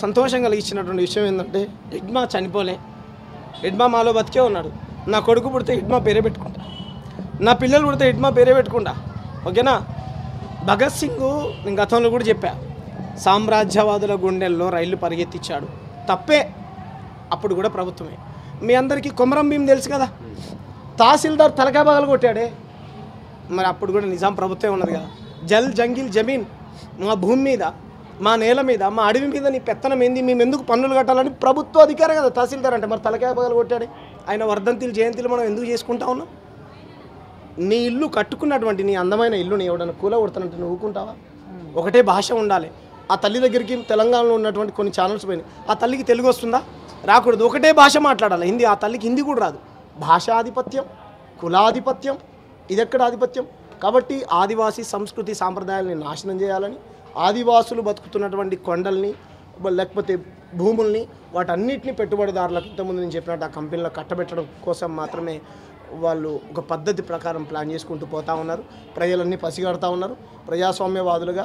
సంతోషం కలిగించినటువంటి విషయం ఏంటంటే ఎడ్మా చనిపోలే, ఎడ్మా మాలో బతికే ఉన్నాడు. నా కొడుకు పుడితే ఎడ్మా పేరే పెట్టుకుంటా, నా పిల్లలు పుడితే ఎడ్మా పేరే పెట్టుకుంటా. ఓకేనా? భగత్ సింగ్ నేను గతంలో కూడా చెప్పా, సామ్రాజ్యవాదుల గుండెల్లో రైళ్లు పరిగెత్తించాడు. తప్పే, అప్పుడు కూడా ప్రభుత్వమే. మీ అందరికీ కొమరం భీం తెలుసు కదా, తహసీల్దార్ తలకాయ పగలు కొట్టాడే, మరి అప్పుడు కూడా నిజాం ప్రభుత్వమే ఉన్నది కదా. జల్ జంగిల్ జమీన్, మా భూమి మీద, మా నేల మీద, మా అడవి మీద నీ పెత్తనం ఏంది, మేము ఎందుకు పన్నులు కట్టాలని ప్రభుత్వ అధికారి కదా తహసీల్దార్ అంటే. మరి తలకాయ పగలు కొట్టాడే, ఆయన వర్ధంతిలు జయంతిలు మనం ఎందుకు చేసుకుంటా ఉన్నాం? నీ ఇల్లు కట్టుకున్నటువంటి నీ అందమైన ఇల్లుని ఎవడన్నా కూల కొడతానంటే నువ్వు ఊకుంటావా? ఒకటే భాష ఉండాలి. ఆ తల్లి దగ్గరికి తెలంగాణలో ఉన్నటువంటి కొన్ని ఛానల్స్ పోయినాయి, ఆ తల్లికి తెలుగు వస్తుందా? రాకూడదు. ఒకటే భాష మాట్లాడాలి, హిందీ. ఆ తల్లికి హిందీ కూడా రాదు. భాషాధిపత్యం, కులాధిపత్యం, ఇదెక్కడ ఆధిపత్యం? కాబట్టి ఆదివాసీ సంస్కృతి సాంప్రదాయాలని నాశనం చేయాలని, ఆదివాసులు బతుకుతున్నటువంటి కొండల్ని లేకపోతే భూముల్ని వాటన్నిటిని పెట్టుబడిదారులకు ఇంతకుముందు నేను చెప్పినట్టు ఆ కంపెనీలో కట్టబెట్టడం కోసం మాత్రమే వాళ్ళు ఒక పద్ధతి ప్రకారం ప్లాన్ చేసుకుంటూ పోతూ ఉన్నారు. ప్రజలన్నీ పసిగడతా ఉన్నారు. ప్రజాస్వామ్యవాదులుగా